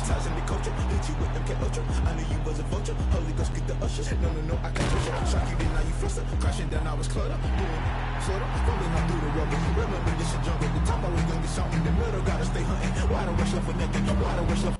Desensitizing the culture, hit you with MK Ultra. I knew you was a vulture, Holy Ghost get the ushers. No, I can't touch you. Shock you, then now you fluster. Crashing down, I was clutter. Doing slow, falling out through the rubber. Remember this is jungle. The top I was gonna get something. The middle gotta stay hunting. Why the rush left for nothing? Why the rush left?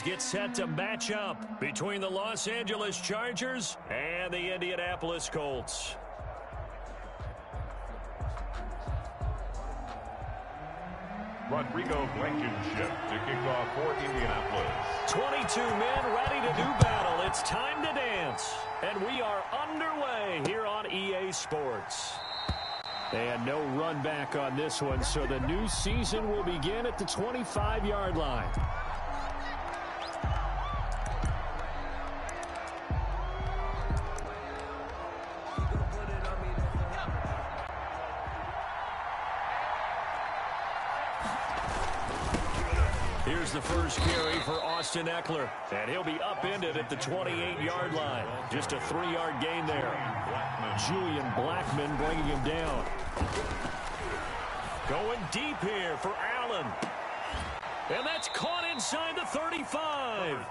Get set to match up between the Los Angeles Chargers and the Indianapolis Colts. Rodrigo Blankenship to kick off for Indianapolis. 22 men ready to do battle. It's time to dance. And we are underway here on EA Sports. And no run back on this one, so the new season will begin at the 25-yard line. Here's the first carry for Austin Eckler, and he'll be upended at the 28-yard line. Just a 3-yard gain there. Julian Blackmon bringing him down. Going deep here for Allen. And that's caught inside the 35.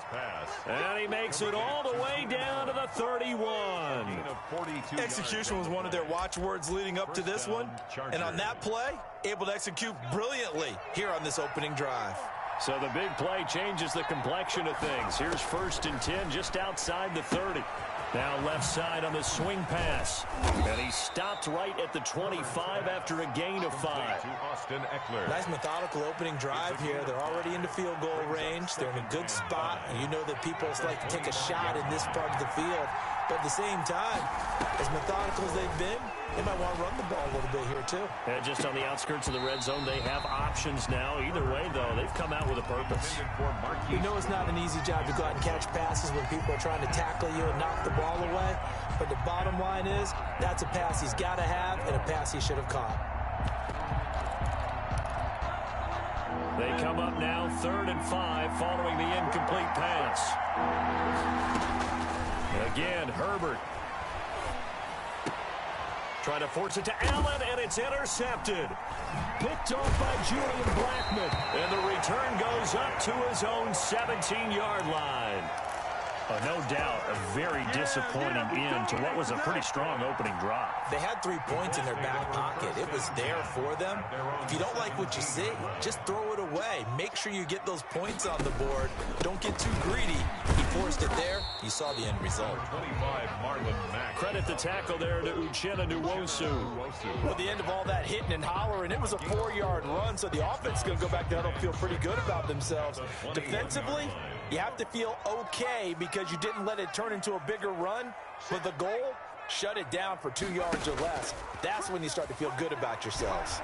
And he makes it all the way down to the 31. Execution was one of their watchwords leading up to this one. And on that play, able to execute brilliantly here on this opening drive. So the big play changes the complexion of things. Here's 1st and 10 just outside the 30. Now left side on the swing pass. And he stopped right at the 25 after a gain of 5. Nice methodical opening drive here. They're already into field goal range. They're in a good spot. And you know that people like to take a shot in this part of the field. But at the same time, as methodical as they've been, they might want to run the ball a little bit here, too. Yeah, just on the outskirts of the red zone, they have options now. Either way, though, they've come out with a purpose. You know it's not an easy job to go out and catch passes when people are trying to tackle you and knock the ball away. But the bottom line is, that's a pass he's got to have and a pass he should have caught. They come up now 3rd and 5 following the incomplete pass. Again, Herbert. Trying to force it to Allen, and it's intercepted. Picked off by Julian Blackmon. And the return goes up to his own 17-yard line. No doubt a very disappointing end to what was a pretty strong opening drive. They had 3 points in their back pocket. It was there for them. If you don't like what you see, just throw it away. Make sure you get those points on the board. Don't get too greedy. He forced it there. You saw the end result. 25, Marlon Mack. Credit the tackle there to Uchenna Nwosu. Well, the end of all that hitting and hollering, it was a 4-yard run, so the offense is going to go back there and feel pretty good about themselves. Defensively, you have to feel okay because you didn't let it turn into a bigger run. But the goal, shut it down for 2 yards or less. That's when you start to feel good about yourselves.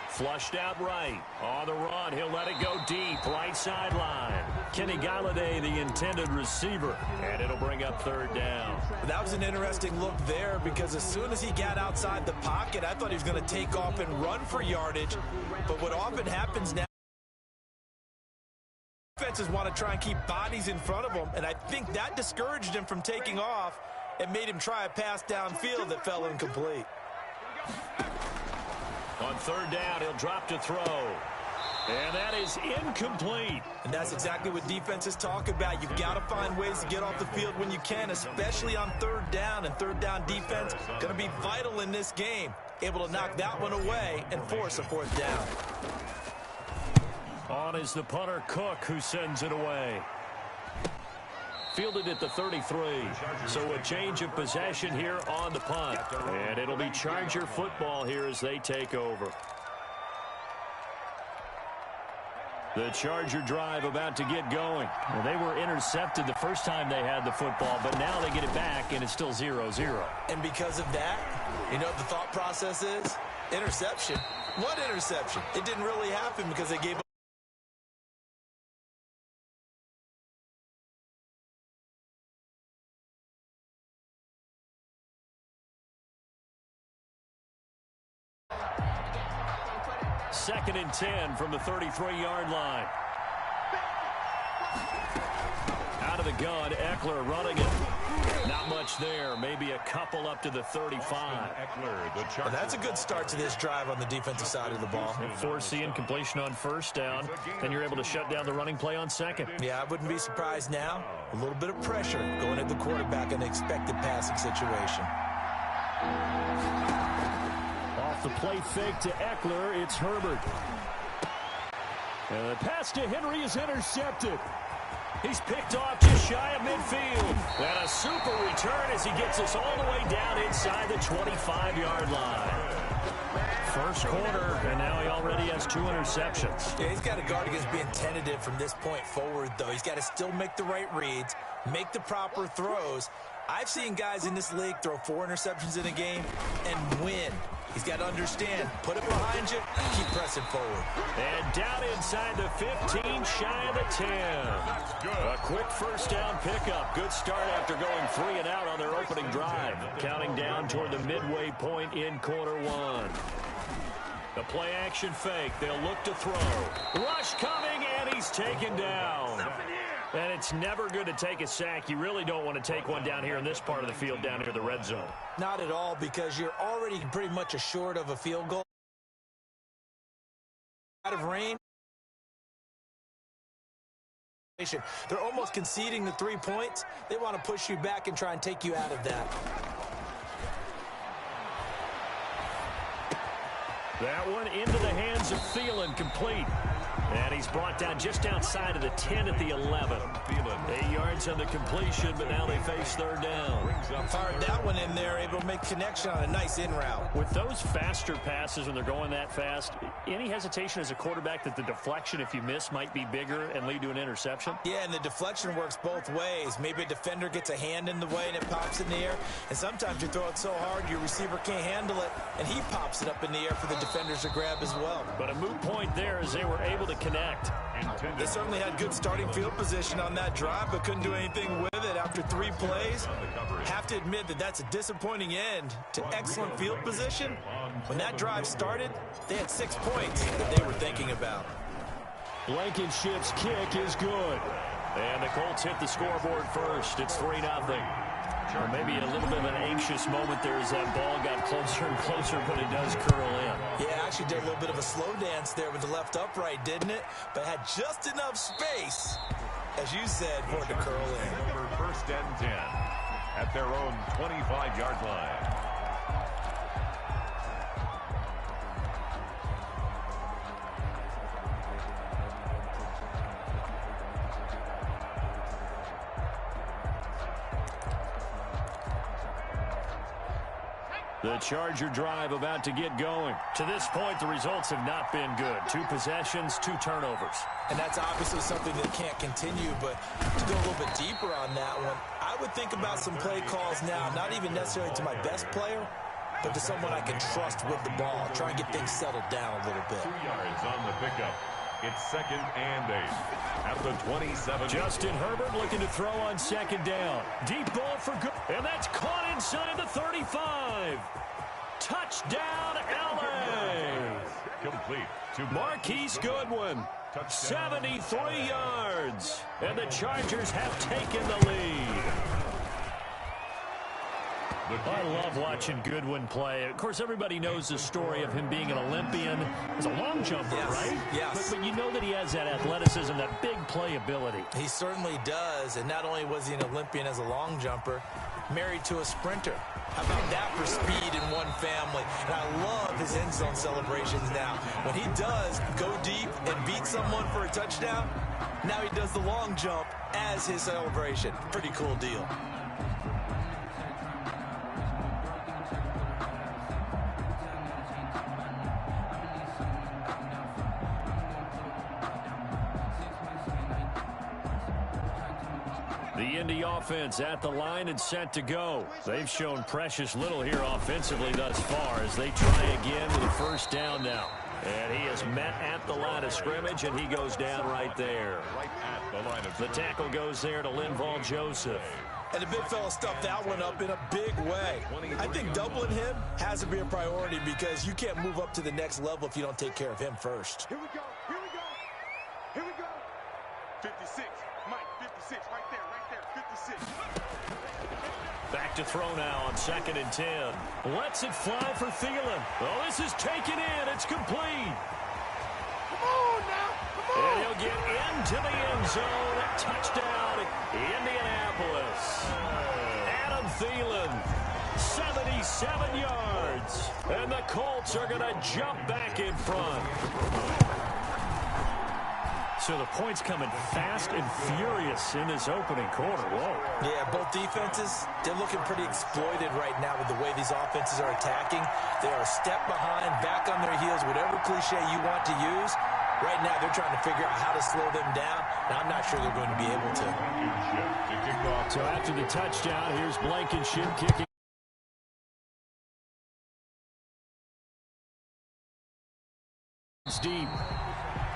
Flushed out right. On the run, he'll let it go deep. Right sideline. Kenny Galladay, the intended receiver. And it'll bring up 3rd down. That was an interesting look there because as soon as he got outside the pocket, I thought he was going to take off and run for yardage. But what often happens now, defenses want to try and keep bodies in front of him, and I think that discouraged him from taking off and made him try a pass downfield that fell incomplete. On 3rd down, he'll drop to throw. And that is incomplete. And that's exactly what defenses talk about. You've got to find ways to get off the field when you can, especially on 3rd down. And 3rd down defense going to be vital in this game. Able to knock that one away and force a 4th down. On is the punter, Cook, who sends it away. Fielded at the 33. So a change of possession here on the punt. And it'll be Charger football here as they take over. The Charger drive about to get going. Well, they were intercepted the first time they had the football, but now they get it back, and it's still 0-0. And because of that, you know what the thought process is? Interception. What interception? It didn't really happen because they gave up. Second and 10 from the 33-yard line. Out of the gun, Eckler running it. Not much there. Maybe a couple up to the 35. Well, that's a good start to this drive on the defensive side of the ball. Force the incompletion on 1st down. Then you're able to shut down the running play on 2nd. Yeah, I wouldn't be surprised now. A little bit of pressure going at the quarterback in the expected passing situation. Off the play fake to Eckler, it's Herbert. And the pass to Henry is intercepted. He's picked off just shy of midfield. And a super return as he gets us all the way down inside the 25-yard line. First quarter, and now he already has 2 interceptions. Yeah, he's got to guard against being tentative from this point forward, though. He's got to still make the right reads, make the proper throws. I've seen guys in this league throw 4 interceptions in a game and win. He's got to understand, put it behind you, keep pressing forward. And down inside the 15, shy of the 10. A quick first down pickup. Good start after going 3 and out on their opening drive. Counting down toward the midway point in quarter 1. The play action fake. They'll look to throw. Rush coming, and he's taken down. And it's never good to take a sack. You really don't want to take one down here in this part of the field, down near the red zone. Not at all, because you're already pretty much assured of a field goal. Out of range. They're almost conceding the 3 points. They want to push you back and try and take you out of that. That one into the hands of Thielen, complete. And he's brought down just outside of the 10 at the 11. 8 yards on the completion, but now they face third down. Fired that one in there, able to make connection on a nice in route. With those faster passes when they're going that fast, any hesitation as a quarterback that the deflection, if you miss, might be bigger and lead to an interception? Yeah, and the deflection works both ways. Maybe a defender gets a hand in the way and it pops in the air. And sometimes you throw it so hard your receiver can't handle it, and he pops it up in the air for the defenders to grab as well. But a moot point there as they were able to connect. They certainly had good starting field position on that drive, but couldn't do anything with it after 3 plays. Have to admit that that's a disappointing end to excellent field position. When that drive started, they had 6 points that they were thinking about. Blankenship's kick is good. And the Colts hit the scoreboard first. It's 3-0. Or maybe a little bit of an anxious moment there as that ball got closer and closer, but it does curl in. Yeah, actually did a little bit of a slow dance there with the left upright, didn't it? But had just enough space, as you said, for it to curl in. First and 10 at their own 25-yard line. The Charger drive about to get going. To this point, the results have not been good. 2 possessions, 2 turnovers. And that's obviously something that can't continue, but to go a little bit deeper on that one, I would think about some play calls now, not even necessarily to my best player, but to someone I can trust with the ball. Try and get things settled down a little bit. 2 yards on the pickup. It's 2nd and 8 at the 27. Justin Herbert looking to throw on 2nd down. Deep ball for good. And that's caught inside the 35. Touchdown, LA. Complete to Marquise Goodwin. 73 yards. And the Chargers have taken the lead. I love watching Goodwin play. Of course, everybody knows the story of him being an Olympian as a long jumper, right? Yes. But you know that he has that athleticism, that big playability. He certainly does. And not only was he an Olympian as a long jumper, married to a sprinter. How about that for speed in one family? And I love his end zone celebrations now. When he does go deep and beat someone for a touchdown, now he does the long jump as his celebration. Pretty cool deal. The Indy offense at the line and set to go. They've shown precious little here offensively thus far as they try again with a first down now. And he is met at the line of scrimmage, and he goes down right there. The tackle goes there to Linval Joseph. And the big fella stuffed that one up in a big way. I think doubling him has to be a priority because you can't move up to the next level if you don't take care of him first. Here we go. Here we go. Here we go. 56. Mike, 56. Right there. 56. Back to throw now on 2nd and 10. Lets it fly for Thielen. Oh, this is taken in. It's complete. Come on now. Come on. And he'll get into the end zone. Touchdown, Indianapolis. Adam Thielen, 77 yards. And the Colts are going to jump back in front. So the points coming fast and furious in this opening quarter. Whoa. Yeah, both defenses, they're looking pretty exploited right now with the way these offenses are attacking. They are a step behind, back on their heels, whatever cliche you want to use. Right now, they're trying to figure out how to slow them down, and I'm not sure they're going to be able to. So after the touchdown, here's Blankenship kicking. It's deep.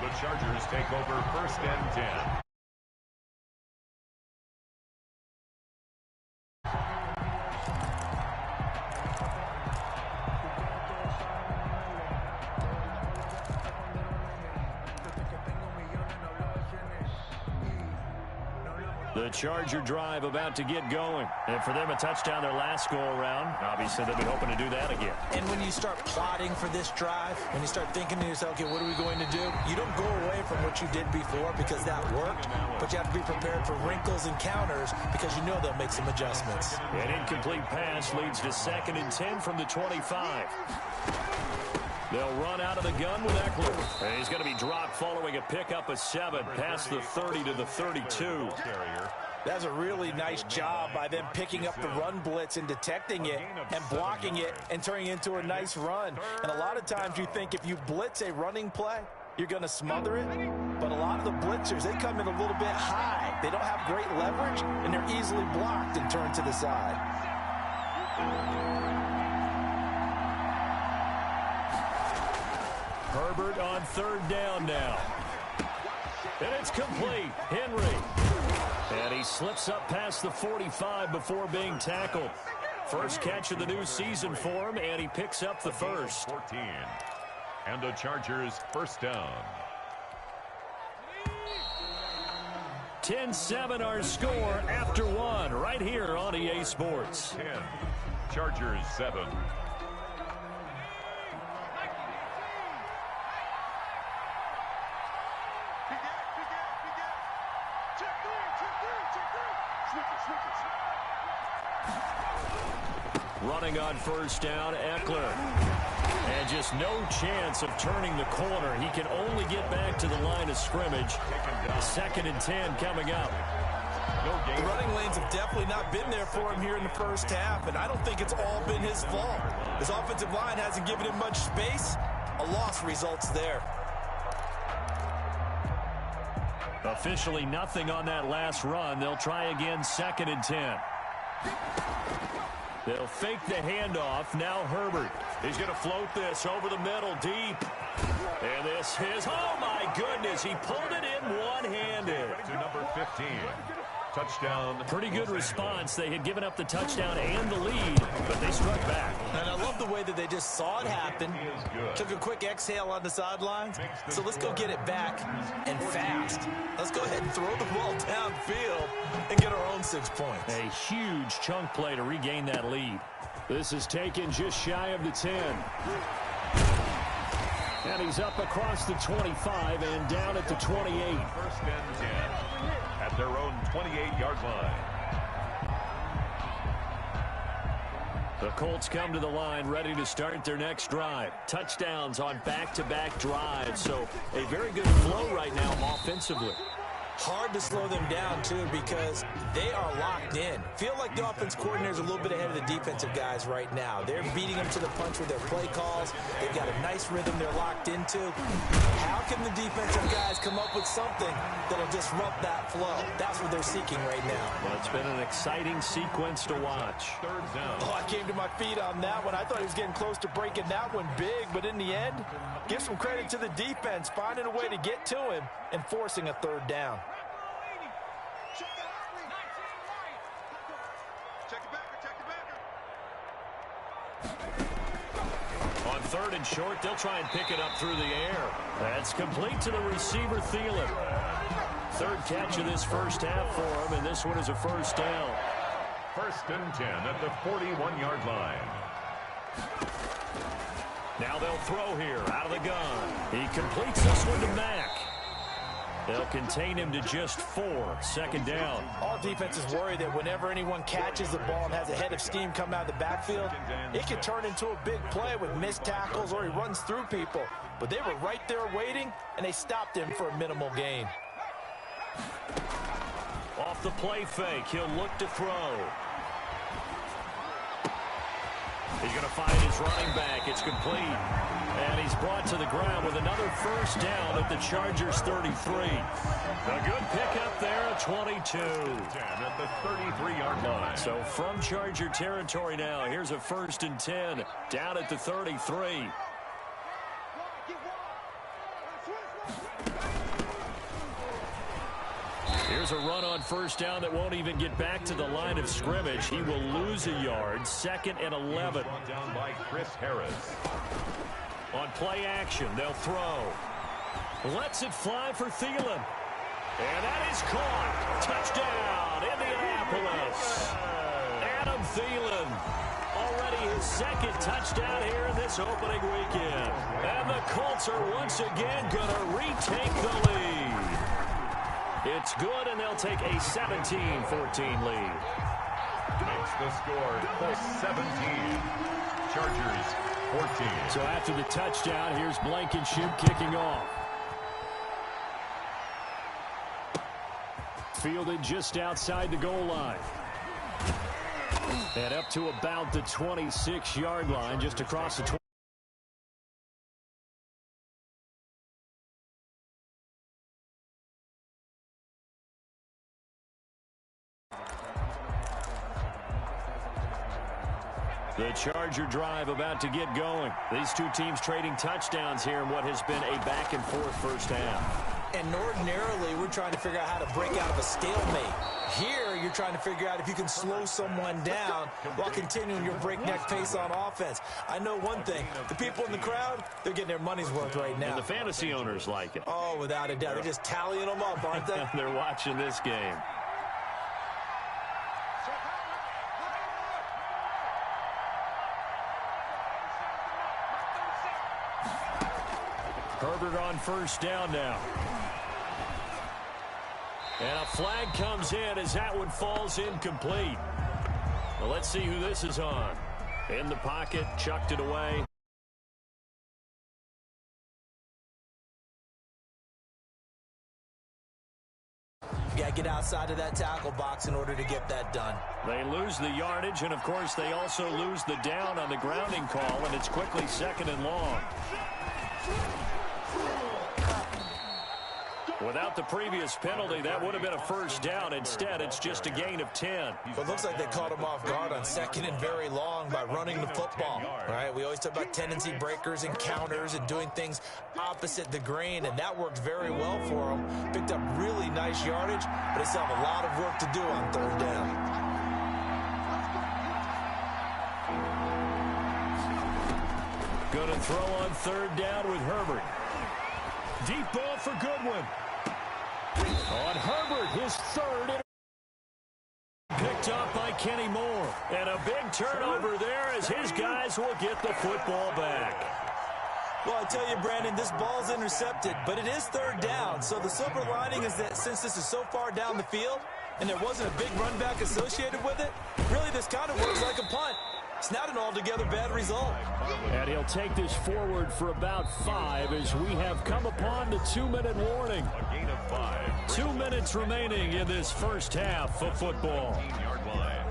The Chargers take over 1st and 10. The Charger drive about to get going. And for them, a touchdown their last go-around. Obviously, they'll be hoping to do that again. And when you start plotting for this drive, when you start thinking to yourself, okay, what are we going to do? You don't go away from what you did before because that worked, but you have to be prepared for wrinkles and counters because you know they'll make some adjustments. An incomplete pass leads to 2nd and 10 from the 25. They'll run out of the gun with Eckler. And he's going to be dropped following a pickup of 7 past the 30 to the 32. That's a really nice job by them picking up the run blitz and detecting it and blocking it and turning it into a nice run. And a lot of times you think if you blitz a running play, you're going to smother it. But a lot of the blitzers, they come in a little bit high. They don't have great leverage, and they're easily blocked and turned to the side. Herbert on 3rd down now. And it's complete. Henry. And he slips up past the 45 before being tackled. First catch of the new season for him, and he picks up the first. 14. And the Chargers 1st down. 10-7 our score after 1 right here on EA Sports. 10. Chargers 7. Running on 1st down, Eckler. And just no chance of turning the corner. He can only get back to the line of scrimmage. 2nd and 10 coming up. The running lanes have definitely not been there for him here in the first half, and I don't think it's all been his fault. His offensive line hasn't given him much space. A loss results there. Officially nothing on that last run. They'll try again 2nd and 10. They'll fake the handoff. Now Herbert. He's going to float this over the middle deep. And this is, oh my goodness, he pulled it in one-handed. To number 15. Touchdown. Pretty good response. They had given up the touchdown and the lead, but they struck back. And I love the way that they just saw it happen. Took a quick exhale on the sidelines. So let's go get it back and fast. Let's go ahead and throw the ball downfield and get our own 6 points. A huge chunk play to regain that lead. This is taken just shy of the 10. And he's up across the 25 and down at the 28. 1st and 10 at their own 28-yard line. The Colts come to the line ready to start their next drive. Touchdowns on back-to-back drives, so a very good flow right now offensively. Hard to slow them down, too, because they are locked in. Feel like the offense coordinator's a little bit ahead of the defensive guys right now. They're beating them to the punch with their play calls. They've got a nice rhythm they're locked into. How can the defensive guys come up with something that'll disrupt that flow? That's what they're seeking right now. Well, it's been an exciting sequence to watch. 3rd down. Oh, I came to my feet on that one. I thought he was getting close to breaking that one big, but in the end, give some credit to the defense, finding a way to get to him and forcing a 3rd down. On 3rd and short, they'll try and pick it up through the air. That's complete to the receiver, Thielen. 3rd catch of this first half for him, and this one is a 1st down. 1st and 10 at the 41-yard line. Now they'll throw here out of the gun. He completes this one to Mack. They'll contain him to just 4. Second down. All defenses worry that whenever anyone catches the ball and has a head of steam come out of the backfield, it can turn into a big play with missed tackles or he runs through people. But they were right there waiting, and they stopped him for a minimal gain. Off the play fake, he'll look to throw. He's going to find his running back. It's complete. And he's brought to the ground with another first down at the Chargers' 33. A good pickup there at 22. At the 33-yard line. So from Charger territory now, here's a 1st and 10 down at the 33. Here's a run on first down that won't even get back to the line of scrimmage. He will lose a yard. 2nd and 11. Brought down by Chris Harris. On play action, they'll throw. Lets it fly for Thielen. And that is caught. Touchdown, Indianapolis. Adam Thielen. Already his 2nd touchdown here in this opening weekend. And the Colts are once again going to retake the lead. It's good, and they'll take a 17-14 lead. Makes the score 17. Chargers 14. So after the touchdown, here's Blankenship kicking off. Fielded just outside the goal line. And up to about the 26-yard line, just across the 20. The Charger drive about to get going. These two teams trading touchdowns here in what has been a back-and-forth first half. And ordinarily, we're trying to figure out how to break out of a stalemate. Here, you're trying to figure out if you can slow someone down while continuing your breakneck pace on offense. I know one thing. The people in the crowd, they're getting their money's worth right now. And the fantasy owners like it. Oh, without a doubt. They're just tallying them up, aren't they? They're watching this game. Herbert on first down now. And a flag comes in as that one falls incomplete. Well, let's see who this is on. In the pocket, chucked it away. You got to get outside of that tackle box in order to get that done. They lose the yardage, and, of course, they also lose the down on the grounding call, and it's quickly 2nd and long. Without the previous penalty, that would have been a first down. Instead, it's just a gain of 10. But it looks like they caught him off guard on 2nd and very long by running the football. All right, we always talk about tendency breakers and counters and doing things opposite the grain, and that worked very well for them. Picked up really nice yardage, but they still have a lot of work to do on 3rd down. Going to throw on 3rd down with Herbert. Deep ball for Goodwin. On Herbert, his 3rd. Picked up by Kenny Moore. And a big turnover there as his guys will get the football back. Well, I tell you, Brandon, this ball's intercepted, but it is 3rd down. So the silver lining is that since this is so far down the field and there wasn't a big run back associated with it, really this kind of works like a punt. It's not an altogether bad result. And he'll take this forward for about 5 as we have come upon the 2-minute warning. A gain of 5. 2 minutes remaining in this first half of football. 15-yard line.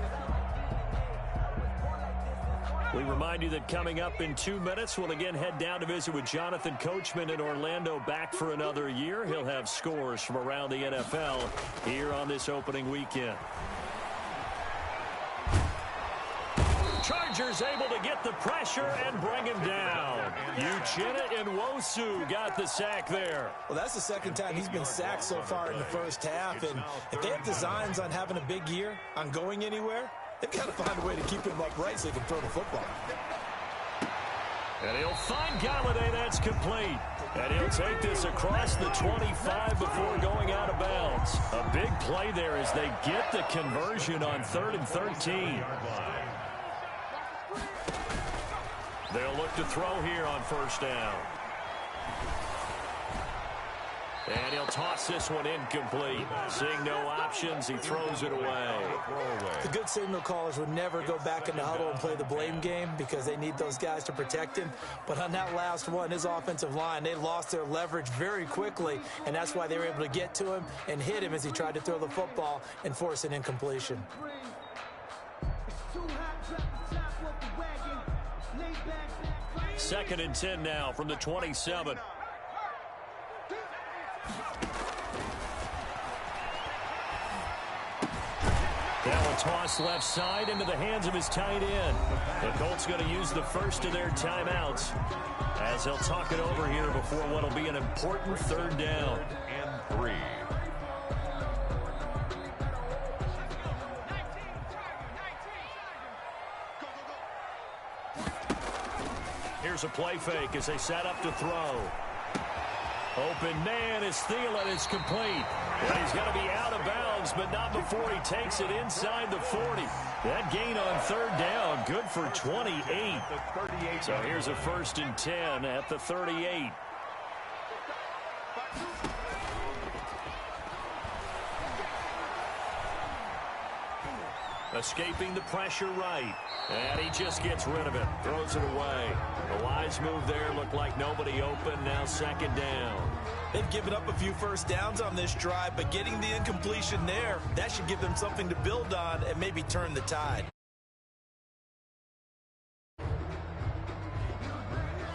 We remind you that coming up in 2 minutes, we'll again head down to visit with Jonathan Coachman in Orlando, back for another year. He'll have scores from around the NFL here on this opening weekend. Chargers able to get the pressure and bring him down. Uchenna Nwosu got the sack there. Well, that's the 2nd time he's been sacked so far in the first half. And if they have designs on having a big year, on going anywhere, they've got to find a way to keep him upright so he can throw the football. And he'll find Galladay. That's complete. And he'll take this across the 25 before going out of bounds. A big play there as they get the conversion on 3rd and 13. They'll look to throw here on first down. And he'll toss this one incomplete. Seeing no options, he throws it away. The good signal callers would never go back in the huddle and play the blame game because they need those guys to protect him. But on that last one, his offensive line, they lost their leverage very quickly, and that's why they were able to get to him and hit him as he tried to throw the football and force an incompletion. Second and 10 now from the 27. Now a toss left side into the hands of his tight end. The Colts going to use the first of their timeouts as they'll talk it over here before what will be an important third down. And 3. Here's a play fake as they set up to throw. Open man is Thielen. It's complete. And he's going to be out of bounds, but not before he takes it inside the 40. That gain on third down, good for 28. So here's a first and 10 at the 38. Escaping the pressure right. And he just gets rid of it. Throws it away. The wise move there looked like nobody open. Now second down. They've given up a few first downs on this drive, but getting the incompletion there, that should give them something to build on and maybe turn the tide.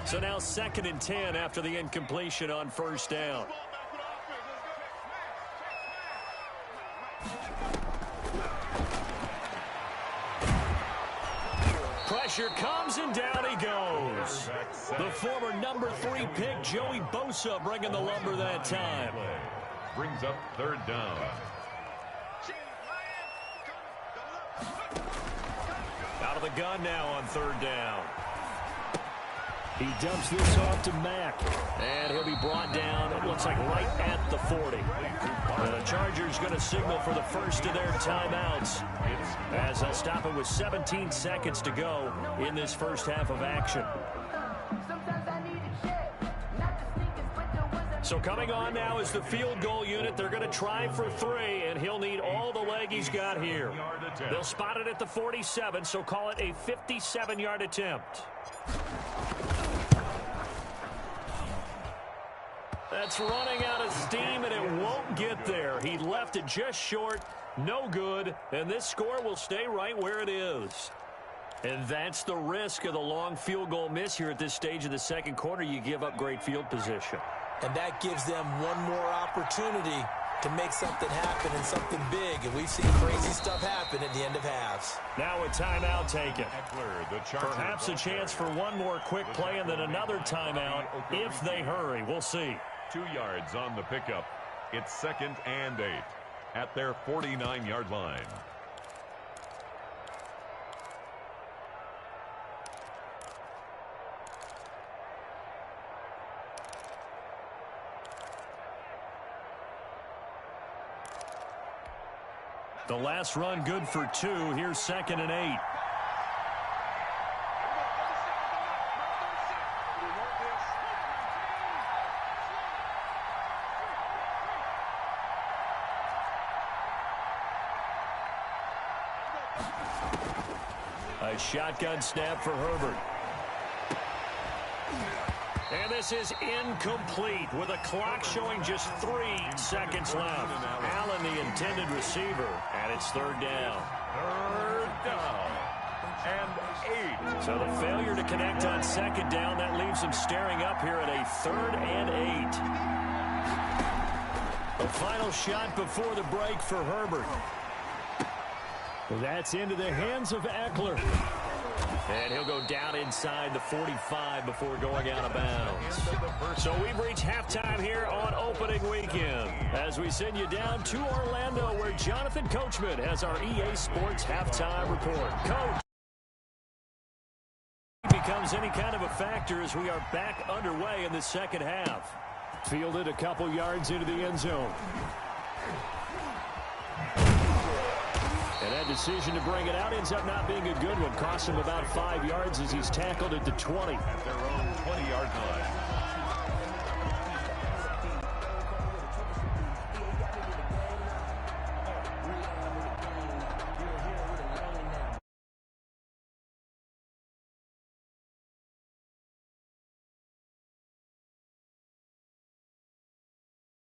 So now second and 10 after the incompletion on first down. Pressure comes and down he goes. The former number 3 pick, Joey Bosa, bringing the lumber that time. Brings up third down. Out of the gun now on third down. He dumps this off to Mack. And he'll be brought down, it looks like right at the 40. And the Chargers going to signal for the first of their timeouts as they'll stop it with 17 seconds to go in this first half of action. So coming on now is the field goal unit. They're going to try for 3, and he'll need all the leg he's got here. They'll spot it at the 47, so call it a 57-yard attempt. That's running out of steam, and it won't get there. He left it just short, no good, and this score will stay right where it is. And that's the risk of the long field goal miss here at this stage of the second quarter. You give up great field position. And that gives them one more opportunity to make something happen and something big. And we've seen crazy stuff happen at the end of halves. Now a timeout taken. Perhaps a chance for one more quick play and then another timeout if they hurry. We'll see. 2 yards on the pickup. It's second and 8 at their 49-yard line. The last run good for 2. Here's second and 8. A shotgun snap for Herbert. And this is incomplete with a clock showing just 3 seconds left. Allen, the intended receiver, and it's third down. Third down and 8. So the failure to connect on second down, that leaves them staring up here at a third and 8. The final shot before the break for Herbert. That's into the hands of Eckler. And he'll go down inside the 45 before going out of bounds. So we've reached halftime here on opening weekend as we send you down to Orlando where Jonathan Coachman has our EA Sports halftime report. Coach becomes any kind of a factor as we are back underway in the second half. Fielded a couple yards into the end zone. And that decision to bring it out ends up not being a good one. Cost him about 5 yards as he's tackled at the 20. At their own 20-yard line.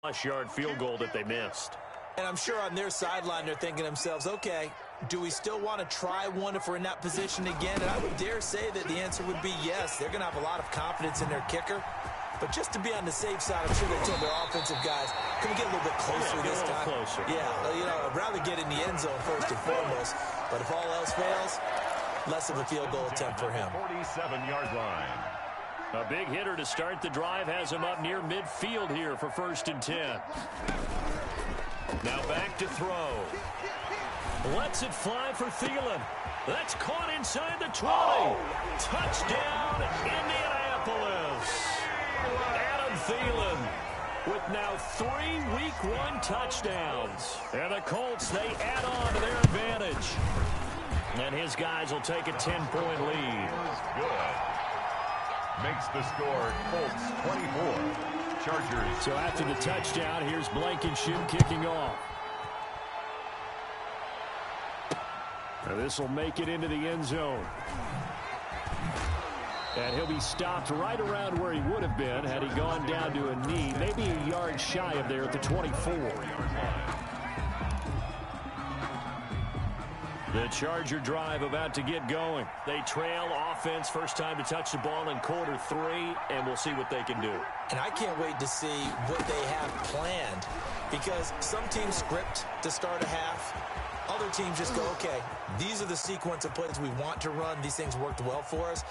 +-yard field goal that they missed. And I'm sure on their sideline they're thinking to themselves, okay, do we still want to try one if we're in that position again? And I would dare say that the answer would be yes. They're going to have a lot of confidence in their kicker. But just to be on the safe side, I'm sure they told their offensive guys, can we get a little bit closer this time? Closer. Yeah, I'd rather get in the end zone first and foremost. But if all else fails, less of a field goal attempt for him. 47-yard line. A big hitter to start the drive has him up near midfield here for 1st and 10. Now back to throw. Lets it fly for Thielen. That's caught inside the 20. Touchdown, Indianapolis. Adam Thielen with now 3 Week 1 touchdowns. And the Colts, they add on to their advantage. And his guys will take a 10-point lead. Good. Makes the score Colts 24. Chargers. So after the touchdown, here's Blankenship kicking off. Now this will make it into the end zone. And he'll be stopped right around where he would have been had he gone down to a knee, maybe a yard shy of there at the 24. The Charger drive about to get going. They trail offense, first time to touch the ball in quarter 3, and we'll see what they can do. And I can't wait to see what they have planned, because some teams script to start a half. Other teams just go, okay, these are the sequence of plays we want to run. These things worked well for us.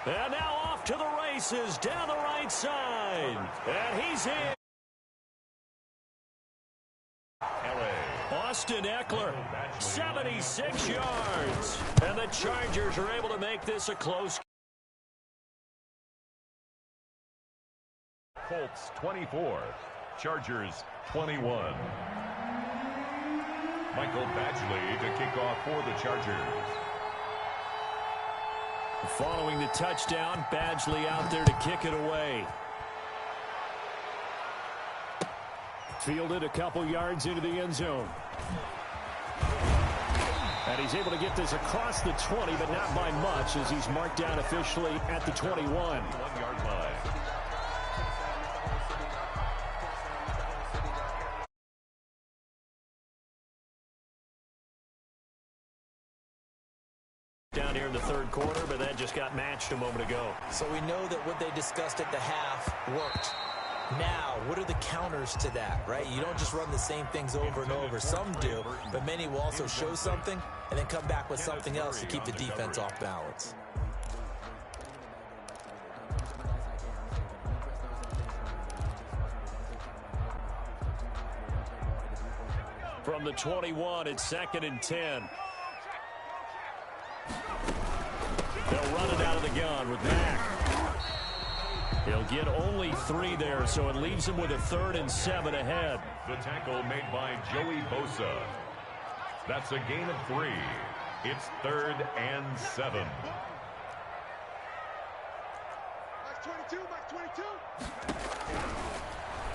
And now off to the races down the right side. And he's in. Austin Eckler, 76 yards. And the Chargers are able to make this a close. Colts 24. Chargers 21. Michael Badgley to kick off for the Chargers. Following the touchdown, Badgley out there to kick it away. Fielded a couple yards into the end zone. And he's able to get this across the 20, but not by much, as he's marked down officially at the 21. 1-yard line. Down here in the third quarter, but that just got matched a moment ago. So we know that what they discussed at the half worked. Now, what are the counters to that, right? You don't just run the same things over and over. Some do, but many will also show something and then come back with something else to keep the defense off balance. From the 21, it's 2nd and 10. They'll run it out of the gun with Mack. He'll get only 3 there, so it leaves him with a 3rd and 7 ahead. The tackle made by Joey Bosa. That's a gain of 3. It's 3rd and 7. Max 22, Max 22.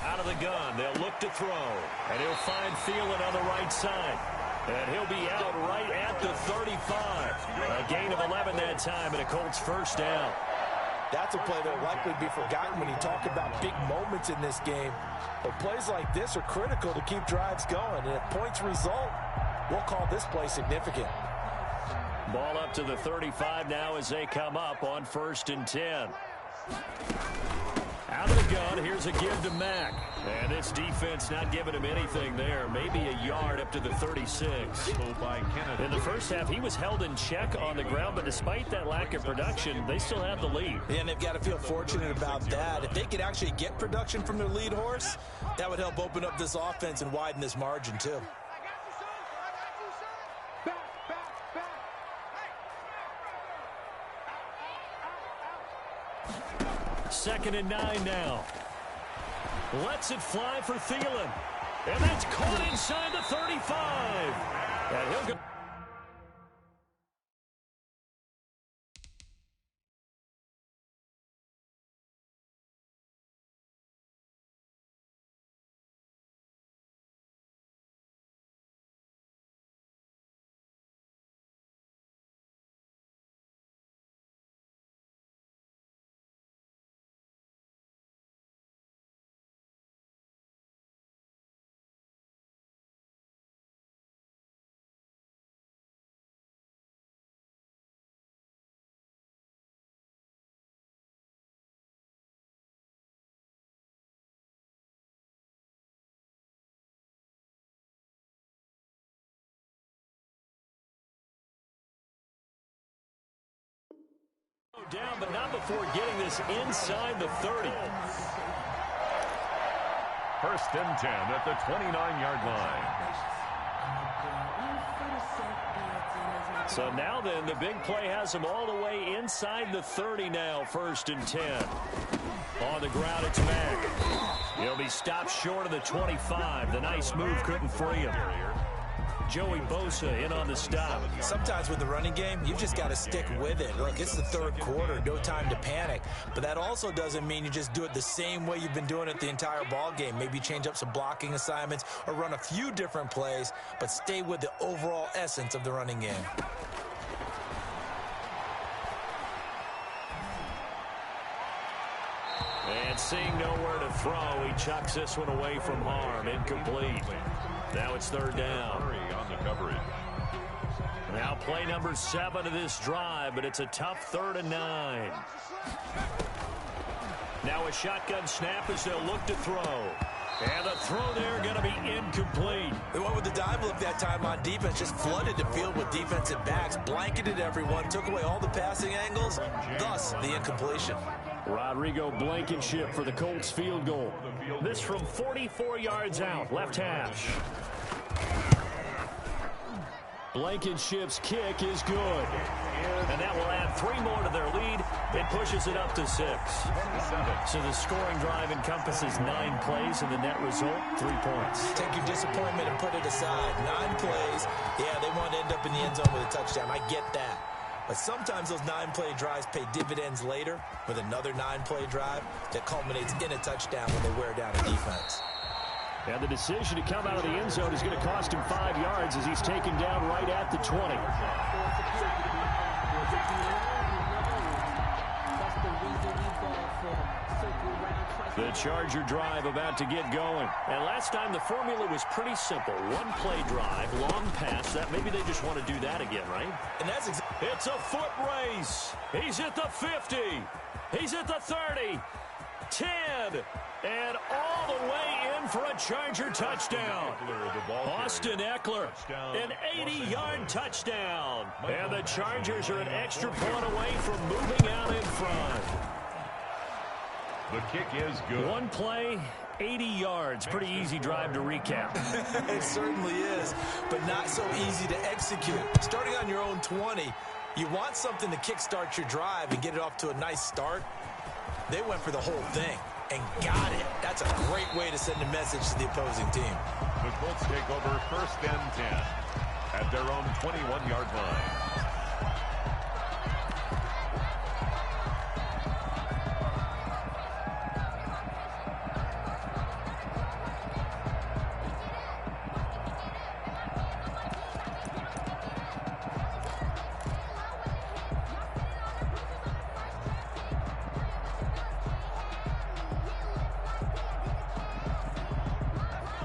Out of the gun, they'll look to throw. And he'll find Thielen on the right side. And he'll be out right at the 35. A gain of 11 that time, and a Colts first down. That's a play that will likely be forgotten when you talk about big moments in this game. But plays like this are critical to keep drives going. And if points result, we'll call this play significant. Ball up to the 35 now as they come up on 1st and 10. Out of the gun, here's a give to Mack. And this defense not giving him anything there. Maybe a yard up to the 36. In the first half, he was held in check on the ground, but despite that lack of production, they still have the lead. And they've got to feel fortunate about that. If they could actually get production from their lead horse, that would help open up this offense and widen this margin too. Second and 9 now. Lets it fly for Thielen. And that's caught inside the 35. And he'll go. down, but not before getting this inside the 30. First and 10 at the 29-yard line. So now then, the big play has him all the way inside the 30 now, first and 10. On the ground, it's Mack. He'll be stopped short of the 25. The nice move couldn't free him. Joey Bosa in on the stop. Sometimes with the running game, you've just got to stick with it. Look, it's the third quarter, no time to panic. But that also doesn't mean you just do it the same way you've been doing it the entire ball game. Maybe change up some blocking assignments or run a few different plays, but stay with the overall essence of the running game. And seeing nowhere to throw, he chucks this one away from harm. Incomplete. Now it's third down. On the coverage. Now play number 7 of this drive, but it's a tough 3rd and 9. Now a shotgun snap as they'll look to throw. And the throw there going to be incomplete. They went with the dive look that time on defense, just flooded the field with defensive backs, blanketed everyone, took away all the passing angles, thus the incompletion. Rodrigo Blankenship for the Colts field goal. This from 44 yards out, left hash. Blankenship's kick is good. And that will add 3 more to their lead. It pushes it up to 6. So the scoring drive encompasses 9 plays, and the net result, 3 points. Take your disappointment and put it aside. 9 plays. Yeah, they want to end up in the end zone with a touchdown. I get that. But sometimes those 9-play drives pay dividends later with another 9-play drive that culminates in a touchdown when they wear down a defense. And the decision to come out of the end zone is going to cost him 5 yards as he's taken down right at the 20. The Charger drive about to get going. And last time the formula was pretty simple. 1-play drive, long pass. That maybe they just want to do that again, right? And that's it's a foot race. He's at the 50. He's at the 30. 10. And all the way in for a Charger touchdown. Austin Eckler, an 80-yard touchdown. And the Chargers are an extra point away from moving out in front. The kick is good. 1 play, 80 yards. Pretty easy drive to recap. It certainly is, but not so easy to execute. Starting on your own 20, you want something to kickstart your drive and get it off to a nice start. They went for the whole thing and got it. That's a great way to send a message to the opposing team. The Colts take over first and 10 at their own 21-yard line.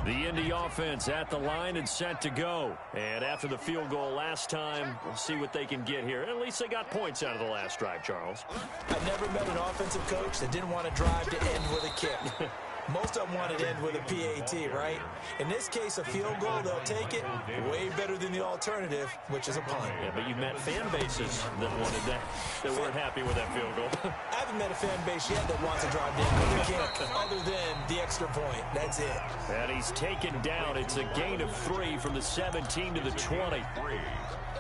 The Indy offense at the line and set to go. And after the field goal last time, we'll see what they can get here. At least they got points out of the last drive, Charles. I've never met an offensive coach that didn't want to drive to end with a kick. Most of them want to end with a PAT, right? In this case, a field goal, they'll take it. Way better than the alternative, which is a punt. Yeah, but you've met fan bases that wanted that, that weren't happy with that field goal. I haven't met a fan base yet that wants to drive to end with a kick, other than the extra point. That's it. And he's taken down. It's a gain of 3 from the 17 to the 20.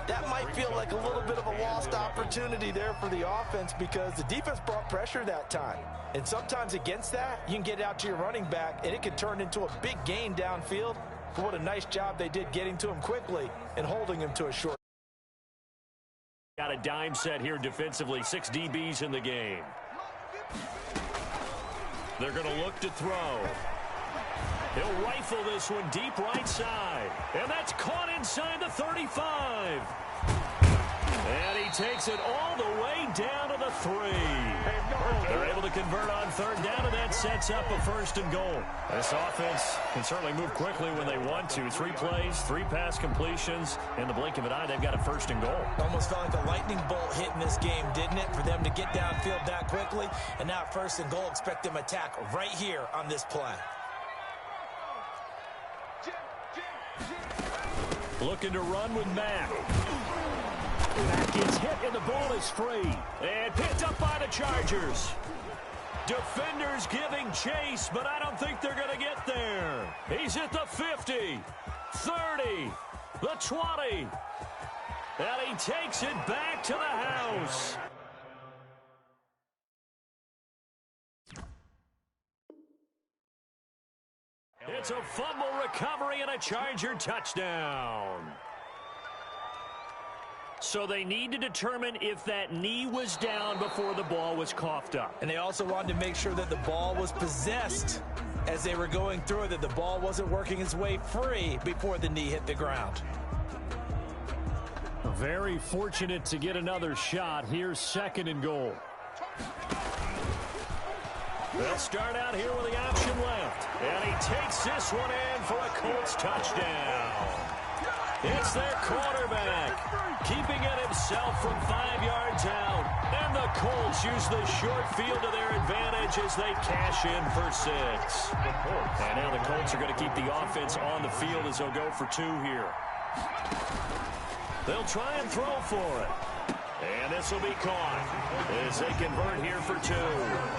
That might feel like a little bit of a lost opportunity there for the offense because the defense brought pressure that time. And sometimes against that, you can get out to your running back, and it can turn into a big gain downfield. But what a nice job they did getting to him quickly and holding him to a short. Got a dime set here defensively. 6 DBs in the game. They're going to look to throw. He'll rifle this one deep right side. And that's caught inside the 35. And he takes it all the way down to the 3. They're able to convert on 3rd down, and that sets up a 1st and goal. This offense can certainly move quickly when they want to. 3 plays, 3 pass completions. In the blink of an eye, they've got a 1st and goal. Almost felt like a lightning bolt hit in this game, didn't it? For them to get downfield that quickly. And now 1st and goal, expect them to attack right here on this play. Looking to run with Mack. Back is hit, and the ball is free. And picked up by the Chargers. Defenders giving chase, but I don't think they're going to get there. He's at the 50, 30, the 20. And he takes it back to the house. It's a fumble recovery and a Charger touchdown. So they need to determine if that knee was down before the ball was coughed up. And they also wanted to make sure that the ball was possessed as they were going through it, that the ball wasn't working its way free before the knee hit the ground. Very fortunate to get another shot. Here's 2nd and goal. They'll start out here with the option left. And he takes this one in for a Colts touchdown. It's their quarterback, keeping it himself from 5 yards out. And the Colts use the short field to their advantage as they cash in for 6. And now the Colts are going to keep the offense on the field as they'll go for 2 here. They'll try and throw for it. And this will be caught as they convert here for 2.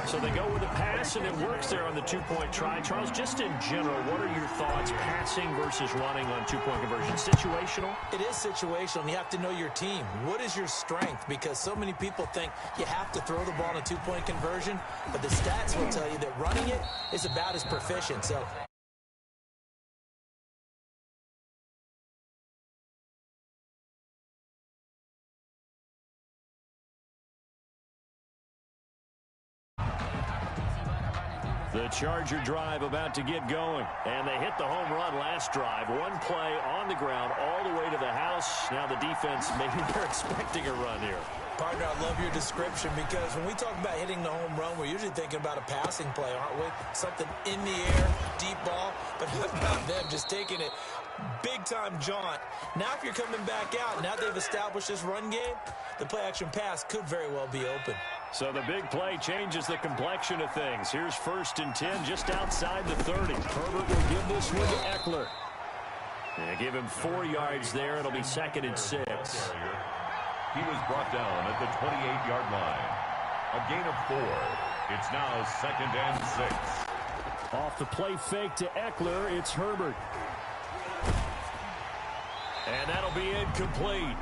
So they go with a pass, and it works there on the 2-point try. Charles, just in general, what are your thoughts, passing versus running on 2-point conversion? Situational? It is situational, and you have to know your team. What is your strength? Because so many people think you have to throw the ball in a 2-point conversion, but the stats will tell you that running it is about as proficient. So the Charger drive about to get going. And they hit the home run last drive. 1 play on the ground all the way to the house. Now the defense, maybe they're expecting a run here. Partner, I love your description, because when we talk about hitting the home run, we're usually thinking about a passing play, aren't we? Something in the air, deep ball, but how about them just taking it big-time jaunt. Now if you're coming back out, now they've established this run game, the play-action pass could very well be open. So the big play changes the complexion of things. Here's 1st and 10 just outside the 30. Herbert will give this one to Eckler. And give him 4 yards there. It'll be 2nd and 6. He was brought down at the 28-yard line. A gain of 4. It's now 2nd and 6. Off the play fake to Eckler, it's Herbert. And that'll be incomplete.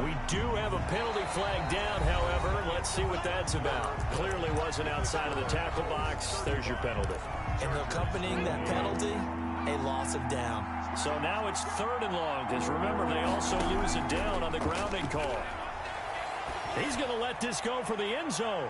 We do have a penalty flag down, however. Let's see what that's about. Clearly wasn't outside of the tackle box. There's your penalty. And accompanying that penalty, a loss of down. So now it's 3rd and long, because remember, they also lose a down on the grounding call. He's going to let this go for the end zone.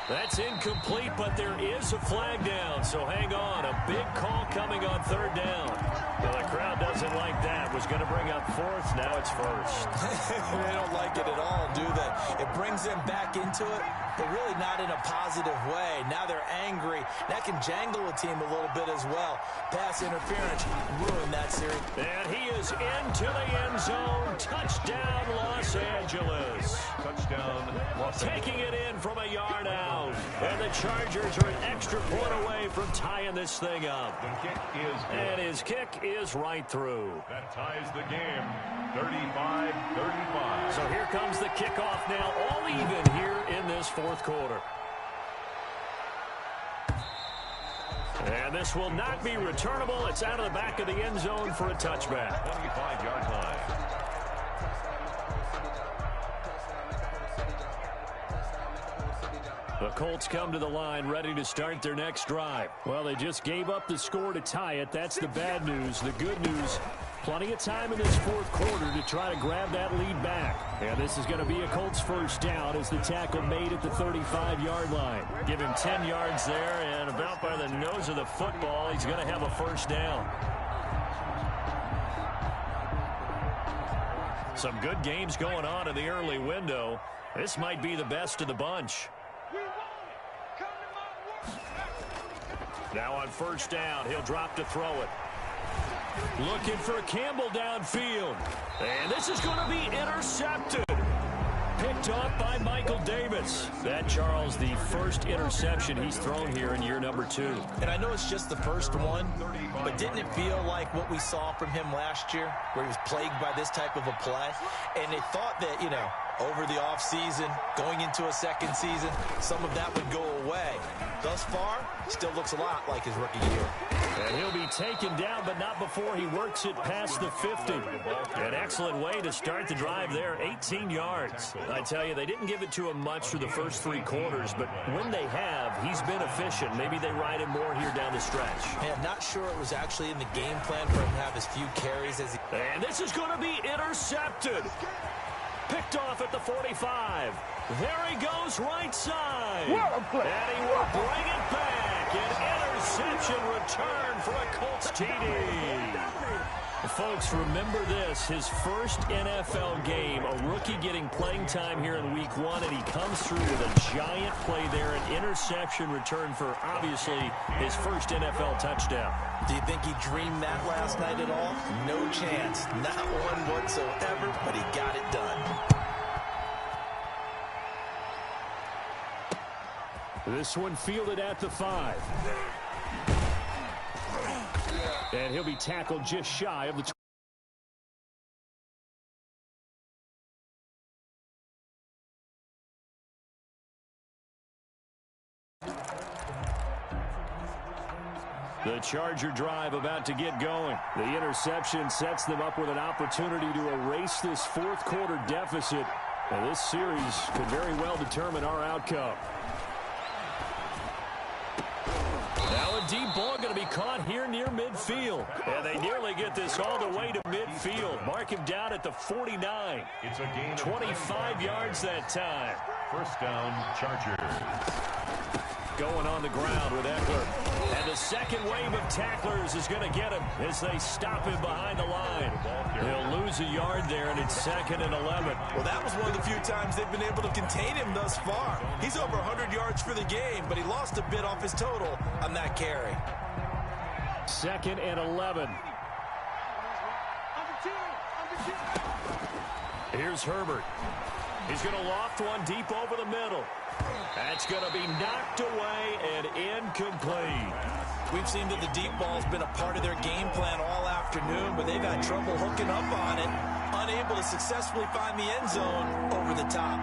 That's incomplete, but there is a flag down, so hang on. A big call coming on 3rd down. Well, the crowd doesn't like that. Was going to bring up 4th. Now it's 1st. They don't like it at all, do they? It brings them back into it, but really not in a positive way. Now they're angry. That can jangle a team a little bit as well. Pass interference ruined that series. And he is into the end zone. Touchdown, Los Angeles. Touchdown, Los Angeles. Taking it in from a yard out. And the Chargers are an extra point away from tying this thing up. The kick is good. And his kick is right through. That ties the game, 35-35. So here comes the kickoff now, all even here in this 4th quarter. And this will not be returnable. It's out of the back of the end zone for a touchback. 25-yard line. The Colts come to the line ready to start their next drive. Well, they just gave up the score to tie it. That's the bad news. The good news, plenty of time in this 4th quarter to try to grab that lead back. And this is going to be a Colts 1st down as the tackle made at the 35-yard line. Give him 10 yards there, and about by the nose of the football, he's going to have a 1st down. Some good games going on in the early window. This might be the best of the bunch. Now on 1st down, he'll drop to throw it. Looking for Campbell downfield. And this is going to be intercepted. Picked off by Michael Davis. That, Charles, the first interception he's thrown here in year number 2. And I know it's just the first one, but didn't it feel like what we saw from him last year, where he was plagued by this type of a play? And they thought that, you know, over the offseason, going into a second season, some of that would go away. Thus far, still looks a lot like his rookie year. And he'll be taken down, but not before he works it past the 50. An excellent way to start the drive there, 18 yards. I tell you, they didn't give it to him much for the first 3 quarters, but when they have, he's been efficient. Maybe they ride him more here down the stretch. Hey, I'm not sure it was actually in the game plan for him to have as few carries as he... And this is going to be intercepted. Picked off at the 45. There he goes right side. And he will bring it back. An interception return for a Colts TD. Folks, remember this. His first NFL game, a rookie getting playing time here in week 1, and he comes through with a giant play there, an interception return for, obviously, his first NFL touchdown. Do you think he dreamed that last night at all? No chance. Not one whatsoever, but he got it done. This one fielded at the 5. And he'll be tackled just shy of the... The Charger drive about to get going. The interception sets them up with an opportunity to erase this fourth quarter deficit. And this series could very well determine our outcome. Now a deep ball going to be caught here near midfield. And they nearly get this all the way to midfield. Mark him down at the 49. It's a gain of 25 yards that time. First down, Chargers. Going on the ground with Eckler. And the second wave of tacklers is going to get him as they stop him behind the line. He'll lose a yard there, and it's 2nd and 11. Well, that was one of the few times they've been able to contain him thus far. He's over 100 yards for the game, but he lost a bit off his total on that carry. 2nd and 11. Here's Herbert. He's going to loft one deep over the middle. That's going to be knocked away and incomplete. We've seen that the deep ball's been a part of their game plan all afternoon, but they've had trouble hooking up on it, unable to successfully find the end zone over the top.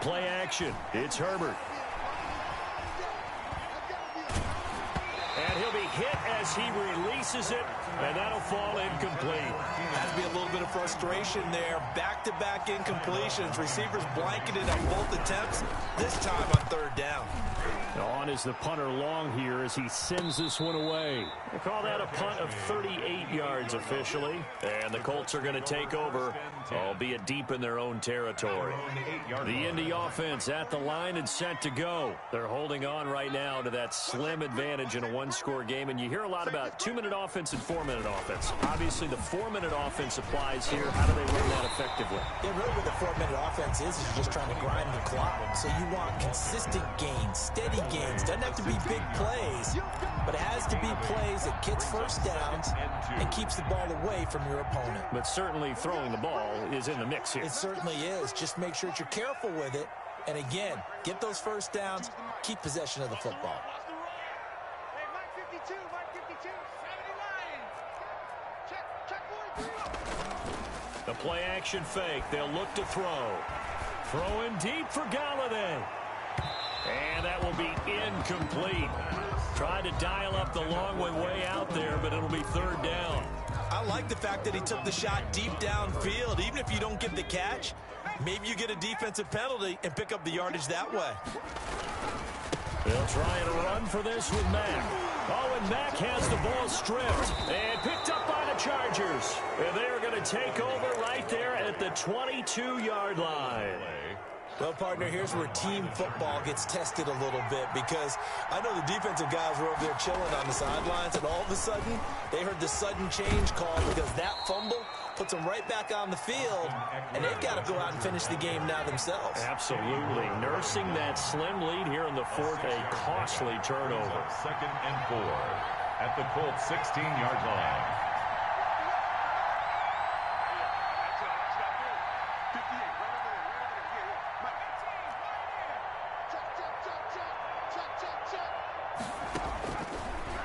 Play action. It's Herbert. And he'll be hit as he releases it, and that'll fall incomplete. Has to be a little bit of frustration there. Back-to-back incompletions. Receivers blanketed on both attempts, this time on 3rd down. On is the punter Long here as he sends this one away. They call that a punt of 38 yards officially. And the Colts are going to take over, albeit deep in their own territory. The Indy offense at the line and set to go. They're holding on right now to that slim advantage in a one-score game. And you hear a lot about 2-minute offense and 4-minute offense. Obviously, the 4-minute offense applies here. How do they run that effectively? Yeah, really what the 4-minute offense is you're just trying to grind the clock. So you want consistent gains, steady gains. Doesn't have to be big plays, but it has to be plays that gets first downs and keeps the ball away from your opponent. But certainly throwing the ball is in the mix here. It certainly is. Just make sure that you're careful with it. And again, get those first downs, keep possession of the football. Hey, Mike 52, Mike 52, 79. Check 43. The play action fake. They'll look to throw. Throwing deep for Galladay. And that will be incomplete. Tried to dial up the long one way out there, but it'll be 3rd down. I like the fact that he took the shot deep downfield. Even if you don't get the catch, maybe you get a defensive penalty and pick up the yardage that way. They'll try and run for this with Mack. Oh, and Mack has the ball stripped and picked up by the Chargers. And they are going to take over right there at the 22-yard line. Well, partner, here's where team football gets tested a little bit, because I know the defensive guys were over there chilling on the sidelines, and all of a sudden, they heard the sudden change call because that fumble puts them right back on the field, and they've got to go out and finish the game now themselves. Absolutely. Nursing that slim lead here in the fourth, a costly turnover. 2nd and 4 at the Colts 16-yard line.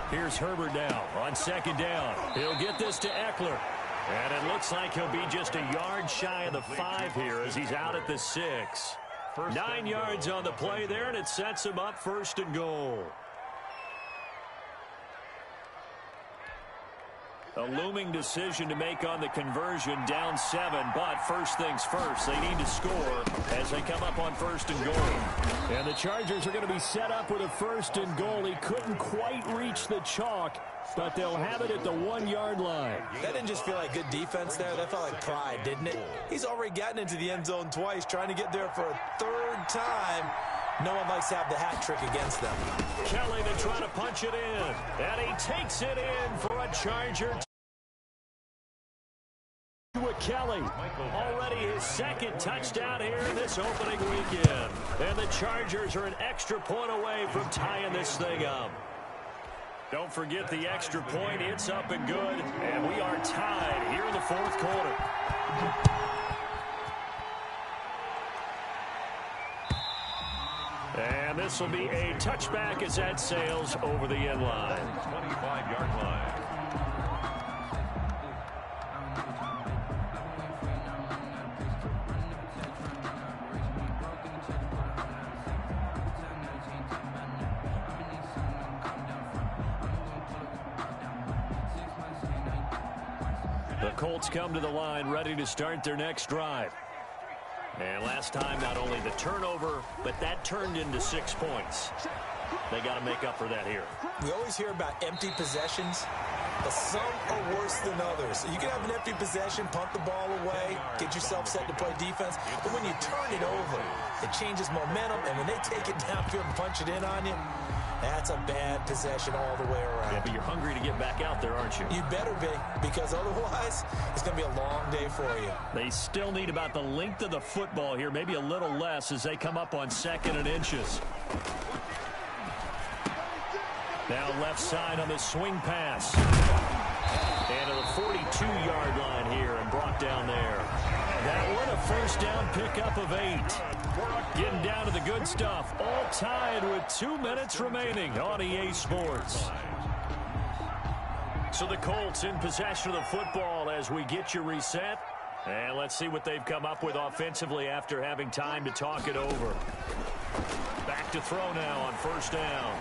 Here's Herbert now on 2nd down. He'll get this to Eckler. And it looks like he'll be just a yard shy of the 5 here as he's out at the 6. 9 yards on the play there, and it sets him up 1st and goal. A looming decision to make on the conversion, down 7, but first things first, they need to score as they come up on 1st and goal. And the Chargers are going to be set up with a 1st and goal. He couldn't quite reach the chalk, but they'll have it at the 1-yard line. That didn't just feel like good defense there. That felt like pride, didn't it? He's already gotten into the end zone twice, trying to get there for a 3rd time. No one likes to have the hat trick against them. Kelly to try to punch it in, and he takes it in for a Charger. With Kelly, already his 2nd touchdown here in this opening weekend. And the Chargers are an extra point away from tying this thing up. Don't forget the extra point. It's up and good, and we are tied here in the 4th quarter. And this will be a touchback as that sails over the end line. 25-yard line. The Colts come to the line ready to start their next drive. And last time, not only the turnover, but that turned into 6 points. They got to make up for that here. We always hear about empty possessions, but some are worse than others. You can have an empty possession, punt the ball away, get yourself set to play defense, but when you turn it over, it changes momentum, and when they take it downfield and punch it in on you, that's a bad possession all the way around. Yeah, but you're hungry to get back out there, aren't you? You better be, because otherwise, it's going to be a long day for you. They still need about the length of the football here, maybe a little less as they come up on 2nd and inches. Now left side on the swing pass. And to the 42-yard line here and brought down there. That one a 1st down pickup of 8. Getting down to the good stuff. All tied with 2 minutes remaining on EA Sports. So the Colts in possession of the football as we get you reset. And let's see what they've come up with offensively after having time to talk it over. Back to throw now on 1st down.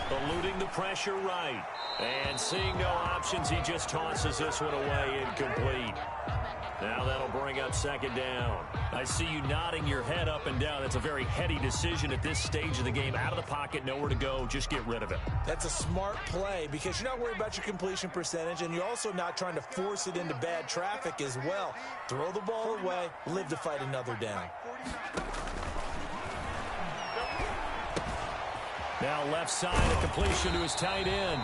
Eluding the pressure right. And seeing no options, he just tosses this one away incomplete. Now that'll bring up 2nd down. I see you nodding your head up and down. That's a very heady decision at this stage of the game. Out of the pocket, nowhere to go. Just get rid of it. That's a smart play because you're not worried about your completion percentage, and you're also not trying to force it into bad traffic as well. Throw the ball away, live to fight another down. Now left side, a completion to his tight end.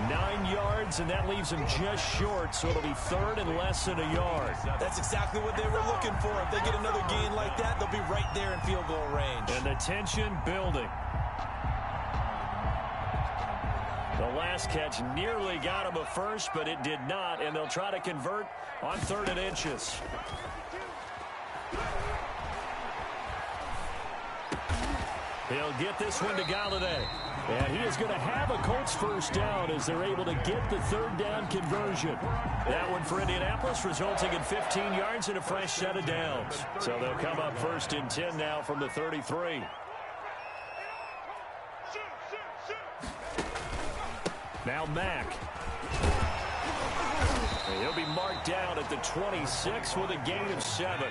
9 yards, and that leaves him just short, so it'll be 3rd and less than a yard. That's exactly what they were looking for. If they get another gain like that, they'll be right there in field goal range. And the tension building. The last catch nearly got him a 1st, but it did not, and they'll try to convert on 3rd and inches. He'll get this one to Galladay. And he is going to have a Colts 1st down as they're able to get the 3rd down conversion. That one for Indianapolis resulting in 15 yards and a fresh set of downs. So they'll come up 1st and 10 now from the 33. Now Mack. He'll be marked down at the 26 with a gain of 7.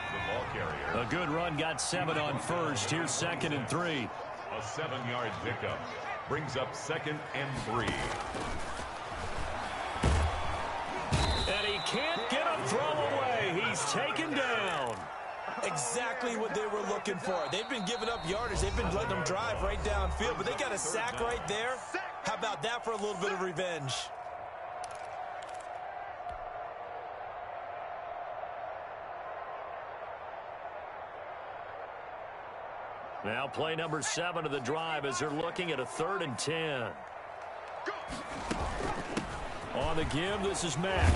A good run, got 7 on 1st. Here's 2nd and 3. A 7-yard pickup brings up 2nd and 3. And he can't get a throw away. He's taken down. Exactly what they were looking for. They've been giving up yardage. They've been letting them drive right downfield, but they got a sack right there. How about that for a little bit of revenge? Now play number 7 of the drive as they're looking at a 3rd and 10. On the give, this is Matt.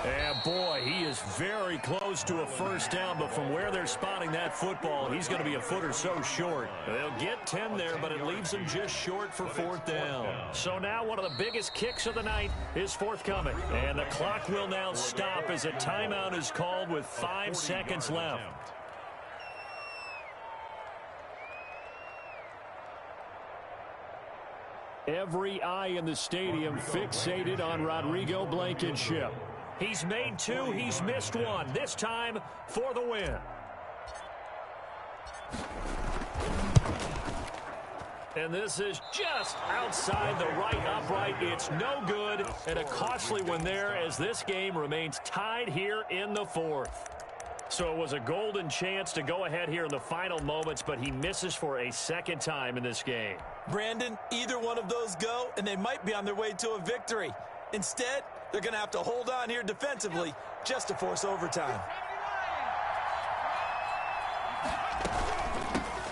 And boy, he is very close to a first down, but from where they're spotting that football, he's going to be a foot or so short. They'll get 10 there, but it leaves them just short for 4th down. So now one of the biggest kicks of the night is forthcoming. And the clock will now stop as a timeout is called with 5 seconds left. Every eye in the stadium fixated on Rodrigo Blankenship. He's made 2, he's missed 1. This time for the win. And this is just outside the right upright. It's no good, and a costly one there as this game remains tied here in the 4th. So it was a golden chance to go ahead here in the final moments, but he misses for a second time in this game. Brandon, either one of those go, and they might be on their way to a victory. Instead, they're going to have to hold on here defensively just to force overtime.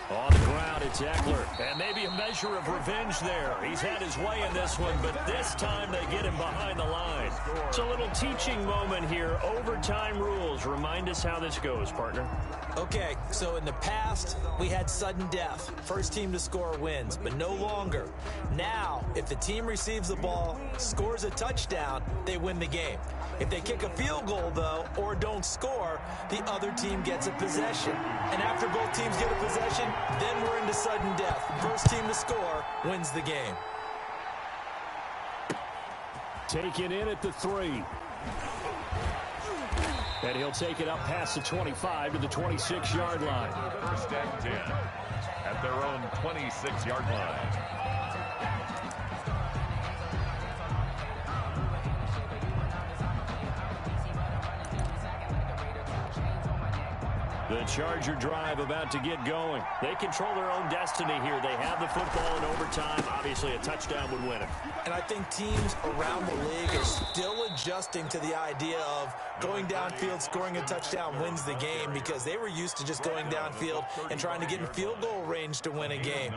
On the ground, it's Eckler. And maybe a measure of revenge there. He's had his way in this one, but this time they get him behind the line. It's a little teaching moment here. Overtime rules. Remind us how this goes, partner. Okay, so in the past, we had sudden death. First team to score wins, but no longer. Now, if the team receives the ball, scores a touchdown, they win the game. If they kick a field goal, though, or don't score, the other team gets a possession. And after both teams get a possession, then we're into sudden death. First team to score wins the game. Taken in at the 3. And he'll take it up past the 25 to the 26-yard line. 1st and 10 at their own 26-yard line. The Charger drive about to get going. They control their own destiny here. They have the football in overtime. Obviously, a touchdown would win it. And I think teams around the league are still adjusting to the idea of going downfield, scoring a touchdown wins the game, because they were used to just going downfield and trying to get in field goal range to win a game.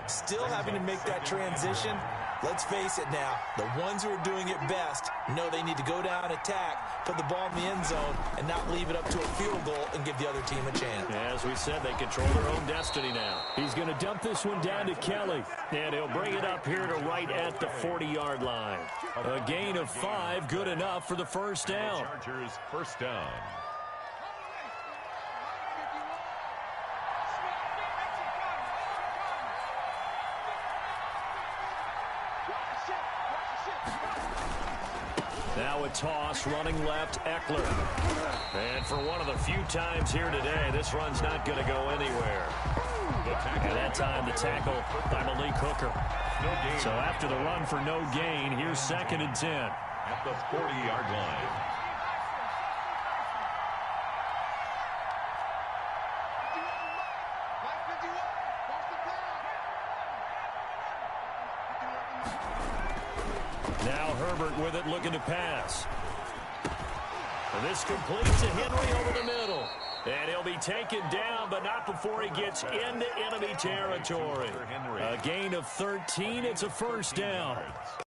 Still having to make that transition. Let's face it now, the ones who are doing it best know they need to go down, attack, put the ball in the end zone, and not leave it up to a field goal and give the other team a chance. As we said, they control their own destiny now. He's going to dump this one down to Kelly, and he'll bring it up here to right at the 40-yard line. A gain of 5, good enough for the first down. Chargers first down. Now a toss, running left, Eckler. And for one of the few times here today, this run's not going to go anywhere. And that time, the tackle by Malik Hooker. So after the run for no gain, here's 2nd and 10. At the 40-yard line. Now Herbert with it, looking to pass. And this completes to Henry over the middle. And he'll be taken down, but not before he gets into enemy territory. A gain of 13. It's a first down.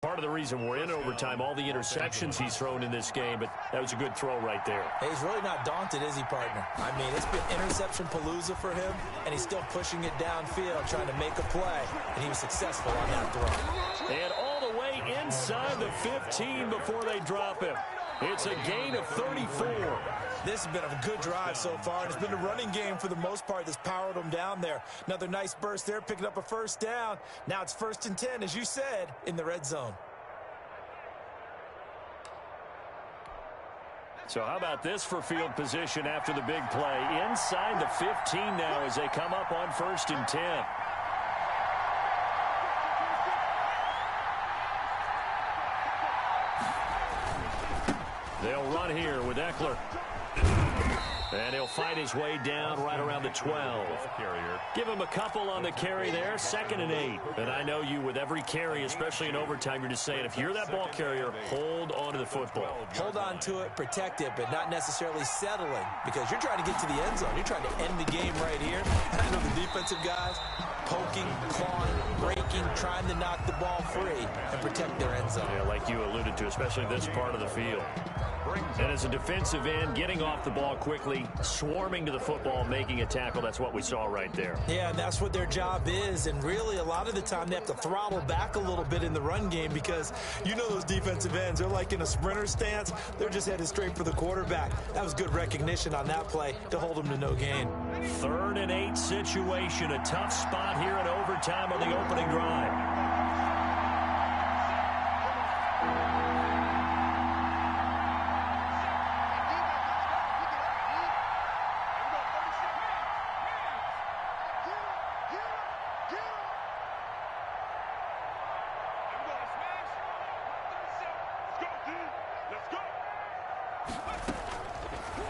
Part of the reason we're in overtime, all the interceptions he's thrown in this game, but that was a good throw right there. Hey, he's really not daunted, is he, partner? I mean, it's been interception palooza for him, and he's still pushing it downfield, trying to make a play, and he was successful on that throw. And all the way inside the 15 before they drop him. It's a gain of 34. This has been a good drive so far, and it's been a running game for the most part that's powered them down there. Another nice burst there, picking up a first down. Now it's 1st and 10, as you said, in the red zone. So how about this for field position after the big play? Inside the 15 now as they come up on 1st and 10. They'll run here with Eckler. And he'll fight his way down right around the 12. Give him a couple on the carry there, 2nd and 8. And I know you, with every carry, especially in overtime, you're just saying, if you're that ball carrier, hold on to the football. Hold on to it, protect it, but not necessarily settling, because you're trying to get to the end zone. You're trying to end the game right here. I know the defensive guys poking, clawing, breaking, trying to knock the ball free and protect their end zone. Yeah, like you alluded to, especially this part of the field. And as a defensive end, getting off the ball quickly, swarming to the football, making a tackle, that's what we saw right there. Yeah, and that's what their job is. And really, a lot of the time, they have to throttle back a little bit in the run game because you know those defensive ends, they're like in a sprinter stance. They're just headed straight for the quarterback. That was good recognition on that play to hold them to no gain. 3rd and 8 situation, a tough spot here in overtime on the opening drive.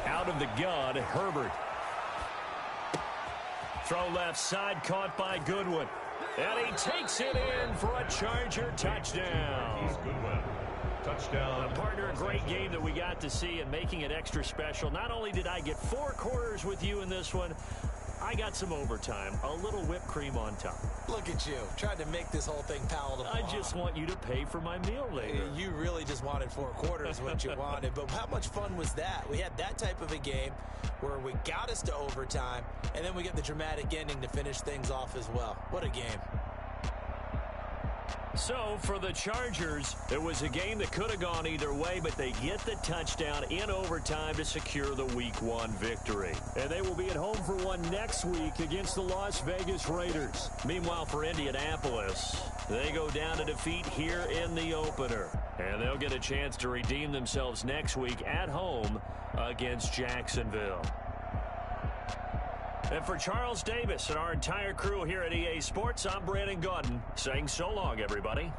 Out of the gun, Herbert. Throw left side, caught by Goodwin. And he takes it in for a Charger touchdown. Goodwin. Touchdown. Partner, a great game that we got to see and making it extra special. Not only did I get 4 quarters with you in this one, I got some overtime, a little whipped cream on top. Look at you, trying to make this whole thing palatable. I just want you to pay for my meal later. You really just wanted 4 quarters, what you wanted. But how much fun was that? We had that type of a game where we got us to overtime, and then we get the dramatic ending to finish things off as well. What a game. So, for the Chargers, it was a game that could have gone either way, but they get the touchdown in overtime to secure the Week 1 victory. And they will be at home for one next week against the Las Vegas Raiders. Meanwhile, for Indianapolis, they go down to defeat here in the opener. And they'll get a chance to redeem themselves next week at home against Jacksonville. And for Charles Davis and our entire crew here at EA Sports, I'm Brandon Gaudin saying so long, everybody.